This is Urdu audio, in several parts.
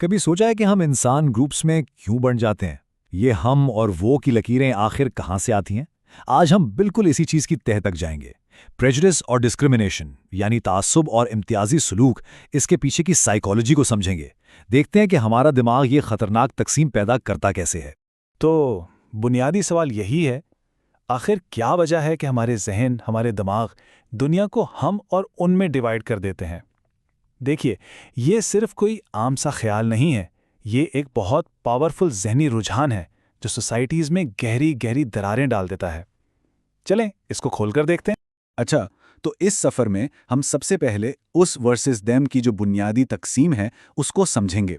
کبھی سوچا ہے کہ ہم انسان گروپس میں کیوں بن جاتے ہیں؟ یہ ہم اور وہ کی لکیریں آخر کہاں سے آتی ہیں؟ آج ہم بالکل اسی چیز کی تہہ تک جائیں گے۔ پریجڈس اور ڈسکریمنیشن یعنی تعصب اور امتیازی سلوک، اس کے پیچھے کی سائیکالوجی کو سمجھیں گے۔ دیکھتے ہیں کہ ہمارا دماغ یہ خطرناک تقسیم پیدا کرتا کیسے ہے۔ تو بنیادی سوال یہی ہے، آخر کیا وجہ ہے کہ ہمارے ذہن، ہمارے دماغ دنیا کو ہم اور ان میں ڈیوائیڈ کر دیتے ہیں؟ دیکھیے، یہ صرف کوئی عام سا خیال نہیں ہے، یہ ایک بہت پاورفل ذہنی رجحان ہے جو سوسائٹیز میں گہری گہری دراریں ڈال دیتا ہے۔ چلیں اس کو کھول کر دیکھتے ہیں۔ اچھا، تو اس سفر میں ہم سب سے پہلے اس ورسز دیم کی جو بنیادی تقسیم ہے اس کو سمجھیں گے،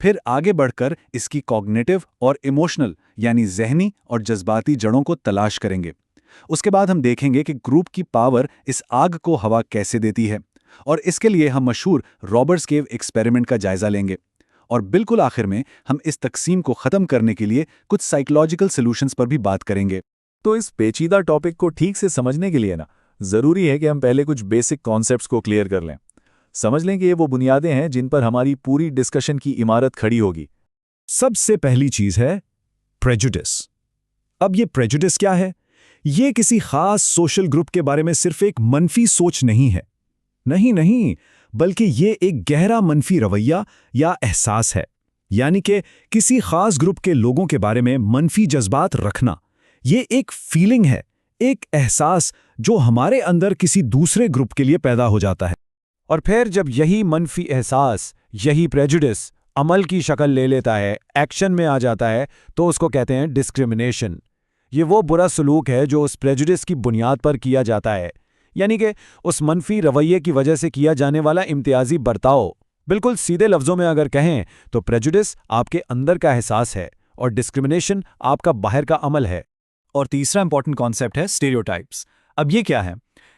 پھر آگے بڑھ کر اس کی کوگنیٹو اور ایموشنل یعنی ذہنی اور جذباتی جڑوں کو تلاش کریں گے۔ اس کے بعد ہم دیکھیں گے کہ گروپ کی پاور اس آگ کو ہوا کیسے دیتی ہے، اور اس کے لیے ہم مشہور رابرٹس کیو ایکسپیریمنٹ کا جائزہ لیں گے، اور بالکل آخر میں ہم اس تقسیم کو ختم کرنے کے لیے کچھ سائیکولوجیکل سولوشنز پر بھی بات کریں گے۔ تو اس پیچیدہ ٹاپک کو ٹھیک سے سمجھنے کے لیے ضروری ہے کہ ہم پہلے کچھ بیسک کانسیپٹس کو کلیئر کر لیں، سمجھ لیں کہ یہ وہ بنیادیں ہیں جن پر ہماری پوری ڈسکشن کی عمارت کھڑی ہوگی۔ سب سے پہلی چیز ہے پریجوڈس۔ اب یہ پریجوڈس کیا ہے؟ یہ کسی خاص سوشل گروپ کے بارے میں صرف ایک منفی سوچ نہیں ہے، نہیں، بلکہ یہ ایک گہرا منفی رویہ یا احساس ہے، یعنی کہ کسی خاص گروپ کے لوگوں کے بارے میں منفی جذبات رکھنا۔ یہ ایک فیلنگ ہے، ایک احساس جو ہمارے اندر کسی دوسرے گروپ کے لیے پیدا ہو جاتا ہے، اور پھر جب یہی منفی احساس، یہی پریجوڈس عمل کی شکل لے لیتا ہے، ایکشن میں آ جاتا ہے، تو اس کو کہتے ہیں ڈسکریمنیشن۔ یہ وہ برا سلوک ہے جو اس پریجوڈس کی بنیاد پر کیا جاتا ہے، یعنی کہ اس منفی رویے کی وجہ سے کیا جانے والا امتیازی برتاؤ۔ بالکل سیدھے لفظوں میں اگر کہیں تو پریجوڈس آپ کے اندر کا احساس ہے اور ڈسکریمنیشن آپ کا باہر کا عمل ہے۔ اور تیسرا امپورٹنٹ کانسیپٹ ہے اسٹیریوٹائپس۔ اب یہ کیا ہے؟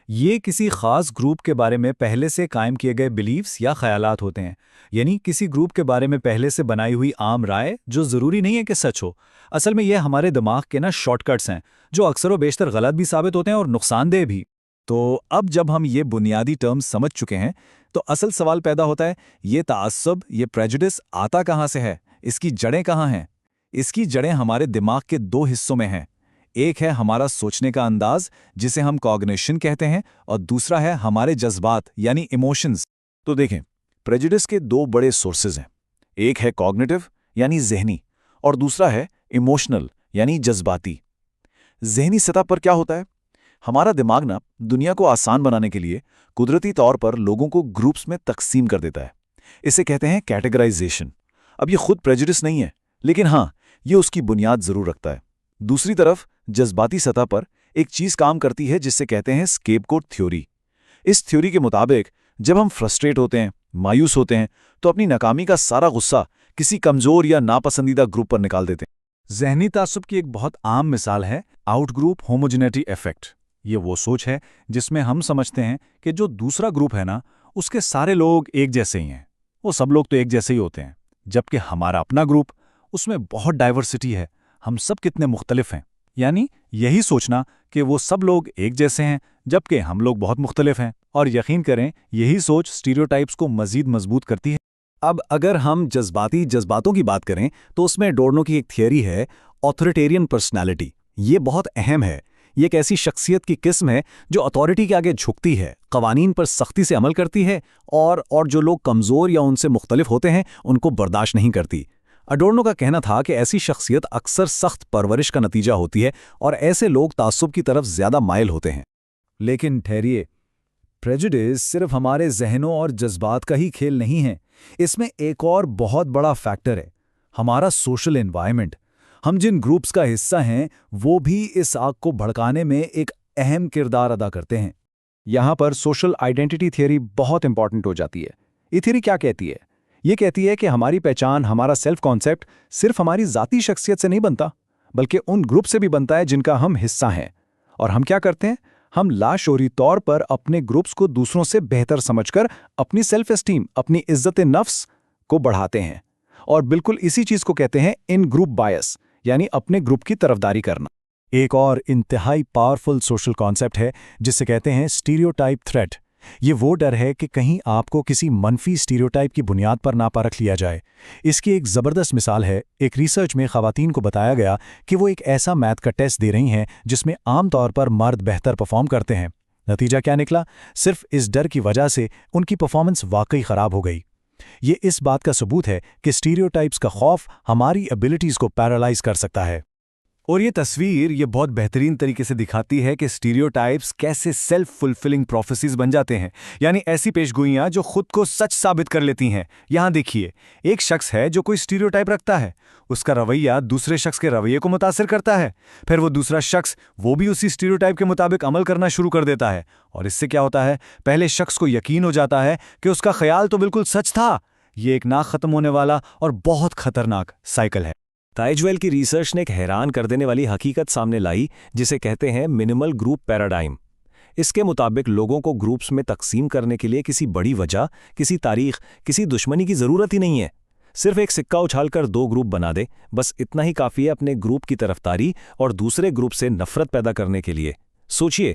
یہ کسی خاص گروپ کے بارے میں پہلے سے قائم کیے گئے بلیفز یا خیالات ہوتے ہیں، یعنی کسی گروپ کے بارے میں پہلے سے بنائی ہوئی عام رائے جو ضروری نہیں ہے کہ سچ ہو۔ اصل میں یہ ہمارے دماغ کے شارٹ کٹس ہیں جو اکثر و بیشتر غلط بھی ثابت ہوتے ہیں اور نقصان دہ بھی۔ تو اب جب ہم یہ بنیادی ٹرمز سمجھ چکے ہیں تو اصل سوال پیدا ہوتا ہے، یہ تعصب، یہ پریجوڈس آتا کہاں سے ہے؟ اس کی جڑیں کہاں ہیں؟ اس کی جڑیں ہمارے دماغ کے دو حصوں میں ہیں۔ ایک ہے ہمارا سوچنے کا انداز جسے ہم کوگنیشن کہتے ہیں، اور دوسرا ہے ہمارے جذبات یعنی ایموشنز۔ تو دیکھیں، پریجوڈس کے دو بڑے سورسز ہیں، ایک ہے کوگنیٹو یعنی ذہنی، اور دوسرا ہے ایموشنل یعنی جذباتی۔ ذہنی سطح پر کیا ہوتا ہے؟ ہمارا دماغ دنیا کو آسان بنانے کے لیے قدرتی طور پر لوگوں کو گروپس میں تقسیم کر دیتا ہے، اسے کہتے ہیں کیٹیگرائزیشن۔ اب یہ خود پریجوڈس نہیں ہے، لیکن ہاں، یہ اس کی بنیاد ضرور رکھتا ہے۔ دوسری طرف جذباتی سطح پر ایک چیز کام کرتی ہے جسے کہتے ہیں اسکیپ گوٹ تھیوری۔ اس تھیوری کے مطابق جب ہم فرسٹریٹ ہوتے ہیں، مایوس ہوتے ہیں، تو اپنی ناکامی کا سارا غصہ کسی کمزور یا ناپسندیدہ گروپ پر نکال دیتے ہیں۔ ذہنی تعصب کی ایک بہت عام مثال ہے آؤٹ گروپ ہوموجینٹی ایفیکٹ۔ یہ وہ سوچ ہے جس میں ہم سمجھتے ہیں کہ جو دوسرا گروپ ہے اس کے سارے لوگ ایک جیسے ہی ہیں، وہ سب لوگ تو ایک جیسے ہی ہوتے ہیں، جبکہ ہمارا اپنا گروپ، اس میں بہت ڈائیورسٹی ہے، ہم سب کتنے مختلف ہیں۔ یعنی یہی سوچنا کہ وہ سب لوگ ایک جیسے ہیں جبکہ ہم لوگ بہت مختلف ہیں، اور یقین کریں یہی سوچ اسٹیریوٹائپس کو مزید مضبوط کرتی ہے۔ اب اگر ہم جذباتوں کی بات کریں تو اس میں ڈورنو کی ایک تھیوری ہے آتھوریٹیرین پرسنالٹی۔ یہ بہت اہم ہے۔ یہ ایک ایسی شخصیت کی قسم ہے جو اتھارٹی کے آگے جھکتی ہے، قوانین پر سختی سے عمل کرتی ہے، اور جو لوگ کمزور یا ان سے مختلف ہوتے ہیں ان کو برداشت نہیں کرتی۔ اڈورنو کا کہنا تھا کہ ایسی شخصیت اکثر سخت پرورش کا نتیجہ ہوتی ہے، اور ایسے لوگ تعصب کی طرف زیادہ مائل ہوتے ہیں۔ لیکن ٹھہریے، پریجوڈس صرف ہمارے ذہنوں اور جذبات کا ہی کھیل نہیں ہے، اس میں ایک اور بہت بڑا فیکٹر ہے، ہمارا سوشل انوائرمنٹ۔ ہم جن گروپس کا حصہ ہیں وہ بھی اس آگ کو بھڑکانے میں ایک اہم کردار ادا کرتے ہیں۔ یہاں پر سوشل آئیڈینٹی تھیوری بہت امپورٹنٹ ہو جاتی ہے۔ یہ تھیوری کیا کہتی ہے؟ یہ کہتی ہے کہ ہماری پہچان، ہمارا سیلف کانسیپٹ صرف ہماری ذاتی شخصیت سے نہیں بنتا، بلکہ ان گروپ سے بھی بنتا ہے جن کا ہم حصہ ہیں۔ اور ہم کیا کرتے ہیں؟ ہم لاشعوری طور پر اپنے گروپس کو دوسروں سے بہتر سمجھ کر اپنی سیلف اسٹیم، اپنی عزت نفس کو بڑھاتے ہیں، اور بالکل اسی چیز کو کہتے ہیں ان گروپ بائس، یعنی اپنے گروپ کی طرفداری کرنا۔ ایک اور انتہائی پاورفل سوشل کانسیپٹ ہے جسے کہتے ہیں اسٹیریوٹائپ تھریٹ، یہ وہ ڈر ہے کہ کہیں آپ کو کسی منفی سٹیریوٹائپ کی بنیاد پر نہ پرکھ لیا جائے۔ اس کی ایک زبردست مثال ہے، ایک ریسرچ میں خواتین کو بتایا گیا کہ وہ ایک ایسا میتھ کا ٹیسٹ دے رہی ہیں جس میں عام طور پر مرد بہتر پرفارم کرتے ہیں۔ نتیجہ کیا نکلا؟ صرف اس ڈر کی وجہ سے ان کی پرفارمنس واقعی خراب ہو گئی۔ یہ اس بات کا ثبوت ہے کہ سٹیریوٹائپس کا خوف ہماری ایبلٹیز کو پیرالائز کر سکتا ہے۔ اور یہ تصویر یہ بہت بہترین طریقے سے دکھاتی ہے کہ سٹیریوٹائپس کیسے سیلف فلفلنگ پروفیسیز بن جاتے ہیں، یعنی ایسی پیشگوئیاں جو خود کو سچ ثابت کر لیتی ہیں۔ یہاں دیکھیے، ایک شخص ہے جو کوئی سٹیریوٹائپ رکھتا ہے، اس کا رویہ دوسرے شخص کے رویے کو متاثر کرتا ہے، پھر وہ دوسرا شخص وہ بھی اسی سٹیریوٹائپ کے مطابق عمل کرنا شروع کر دیتا ہے، اور اس سے کیا ہوتا ہے؟ پہلے شخص کو یقین ہو جاتا ہے کہ اس کا خیال تو بالکل سچ تھا۔ یہ ایک نہ ختم ہونے والا اور بہت خطرناک سائیکل ہے۔ تائجویل کی ریسرچ نے ایک حیران کر دینے والی حقیقت سامنے لائی جسے کہتے ہیں منیمل گروپ پیراڈائم۔ اس کے مطابق لوگوں کو گروپس میں تقسیم کرنے کے لیے کسی بڑی وجہ، کسی تاریخ، کسی دشمنی کی ضرورت ہی نہیں ہے۔ صرف ایک سکہ اچھال کر 2 گروپ بنا دے، بس اتنا ہی کافی ہے اپنے گروپ کی طرفداری اور دوسرے گروپ سے نفرت پیدا کرنے کے لیے۔ سوچئے،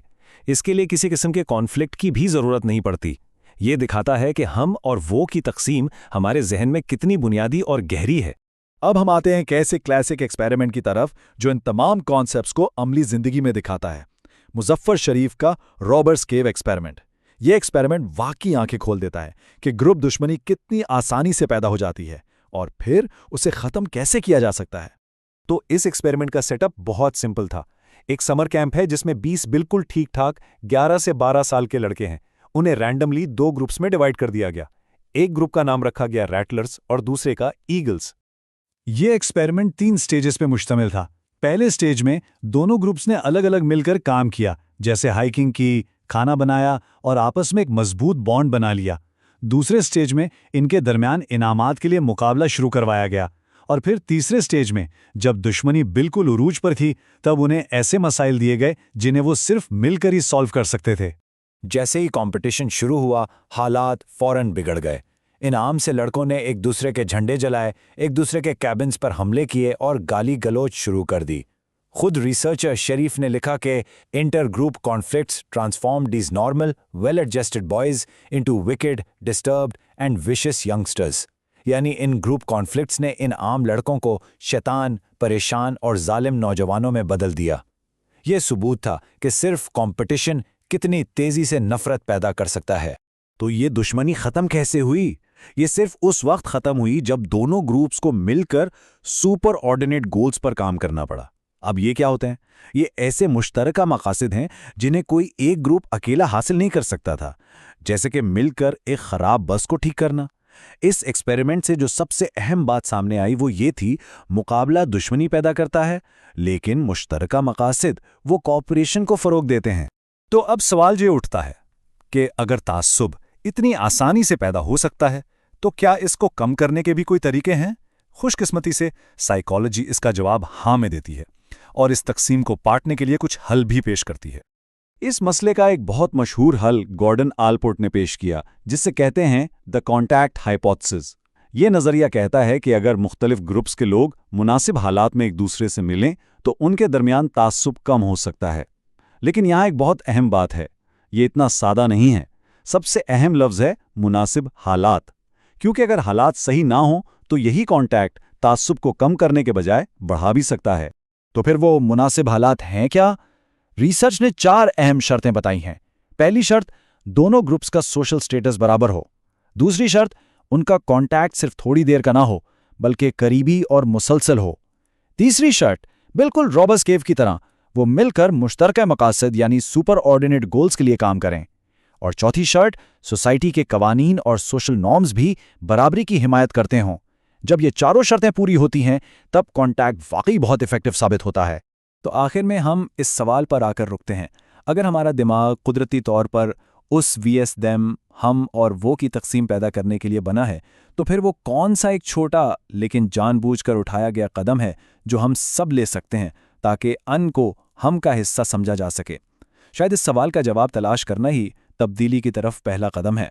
اس کے لیے کسی قسم کے کانفلکٹ کی بھی ضرورت نہیں پڑتی۔ یہ دکھاتا ہے کہ ہم اور وہ کی تقسیم ہمارے ذہن میں کتنی بنیادی اور گہری ہے۔ اب ہم آتے ہیں ایک ایسے کلاسک ایکسپیریمنٹ کی طرف جو ان تمام کانسیپٹس کو عملی زندگی میں دکھاتا ہے، مظفر شریف کا رابرز کیو ایکسپیریمنٹ۔ یہ ایکسپیریمنٹ واقعی آنکھیں کھول دیتا ہے کہ گروپ دشمنی کتنی آسانی سے پیدا ہو جاتی ہے اور پھر اسے ختم کیسے کیا جا سکتا ہے۔ تو اس ایکسپیریمنٹ کا سیٹ اپ بہت سمپل تھا۔ ایک سمر کیمپ ہے جس میں 20 بالکل ٹھیک ٹھاک 11 سے 12 سال کے لڑکے ہیں۔ انہیں رینڈملی 2 گروپس میں ڈیوائیڈ کر دیا گیا۔ ایک گروپ کا نام رکھا گیا ریٹلرز اور دوسرے کا ایگلز۔ یہ ایکسپیریمنٹ 3 سٹیجز پہ مشتمل تھا۔ پہلے سٹیج میں دونوں گروپس نے الگ الگ مل کر کام کیا، جیسے ہائیکنگ کی، کھانا بنایا اور آپس میں ایک مضبوط بانڈ بنا لیا۔ دوسرے سٹیج میں ان کے درمیان انعامات کے لیے مقابلہ شروع کروایا گیا، اور پھر تیسرے سٹیج میں جب دشمنی بالکل عروج پر تھی تب انہیں ایسے مسائل دیے گئے جنہیں وہ صرف مل کر ہی سالو کر سکتے تھے۔ جیسے ہی کمپٹیشن شروع ہوا، حالات فوراً بگڑ گئے۔ انعام سے لڑکوں نے ایک دوسرے کے جھنڈے جلائے، ایک دوسرے کے کیبنز پر حملے کیے اور گالی گلوچ شروع کر دی۔ خود ریسرچر شریف نے لکھا کہ inter group conflicts transform these normal well adjusted boys into wicked disturbed and vicious youngsters, یعنی ان گروپ کانفلکٹس نے ان عام لڑکوں کو شیطان، پریشان اور ظالم نوجوانوں میں بدل دیا۔ یہ ثبوت تھا کہ صرف کمپٹیشن کتنی تیزی سے نفرت پیدا کر سکتا ہے۔ تو یہ دشمنی ختم کیسے ہوئی؟ یہ صرف اس وقت ختم ہوئی جب دونوں گروپس کو مل کر سپر آرڈینیٹ گولز پر کام کرنا پڑا۔ اب یہ کیا ہوتے ہیں؟ یہ ایسے مشترکہ مقاصد ہیں جنہیں کوئی ایک گروپ اکیلا حاصل نہیں کر سکتا تھا، جیسے کہ مل کر ایک خراب بس کو ٹھیک کرنا۔ اس ایکسپیریمنٹ سے جو سب سے اہم بات سامنے آئی وہ یہ تھی، مقابلہ دشمنی پیدا کرتا ہے، لیکن مشترکہ مقاصد وہ کوآپریشن کو فروغ دیتے ہیں۔ تو اب سوال یہ اٹھتا ہے کہ اگر تعصب اتنی آسانی سے پیدا ہو سکتا ہے تو کیا اس کو کم کرنے کے بھی کوئی طریقے ہیں؟ خوش قسمتی سے سائیکالوجی اس کا جواب ہاں میں دیتی ہے اور اس تقسیم کو پاٹنے کے لیے کچھ حل بھی پیش کرتی ہے۔ اس مسئلے کا ایک بہت مشہور حل گورڈن آلپورٹ نے پیش کیا، جس سے کہتے ہیں دی کانٹیکٹ ہائپوتھسس۔ یہ نظریہ کہتا ہے کہ اگر مختلف گروپس کے لوگ مناسب حالات میں ایک دوسرے سے ملیں تو ان کے درمیان تعصب کم ہو سکتا ہے۔ لیکن یہاں ایک بہت اہم بات ہے، یہ اتنا سادہ نہیں ہے۔ سب سے اہم لفظ ہے مناسب حالات، کیونکہ اگر حالات صحیح نہ ہوں تو یہی کانٹیکٹ تعصب کو کم کرنے کے بجائے بڑھا بھی سکتا ہے۔ تو پھر وہ مناسب حالات ہیں کیا؟ ریسرچ نے 4 اہم شرطیں بتائی ہیں۔ پہلی شرط، دونوں گروپس کا سوشل سٹیٹس برابر ہو۔ دوسری شرط، ان کا کانٹیکٹ صرف تھوڑی دیر کا نہ ہو بلکہ قریبی اور مسلسل ہو۔ تیسری شرط، بالکل رابرز کیو کی طرح وہ مل کر مشترکہ مقاصد یعنی سپر آرڈینیٹ گولز کے لیے کام کریں۔ اور چوتھی شرط، سوسائٹی کے قوانین اور سوشل نارمز بھی برابری کی حمایت کرتے ہوں۔ جب یہ چاروں شرطیں پوری ہوتی ہیں تب کانٹیکٹ واقعی بہت ایفیکٹو ثابت ہوتا ہے۔ تو آخر میں ہم اس سوال پر آ کر رکتے ہیں، اگر ہمارا دماغ قدرتی طور پر اس ویس دیم، ہم اور وہ کی تقسیم پیدا کرنے کے لیے بنا ہے، تو پھر وہ کون سا ایک چھوٹا لیکن جان بوجھ کر اٹھایا گیا قدم ہے جو ہم سب لے سکتے ہیں تاکہ ان کو ہم کا حصہ سمجھا جا سکے؟ شاید اس سوال کا جواب تلاش کرنا ہی تبدیلی کی طرف پہلا قدم ہے۔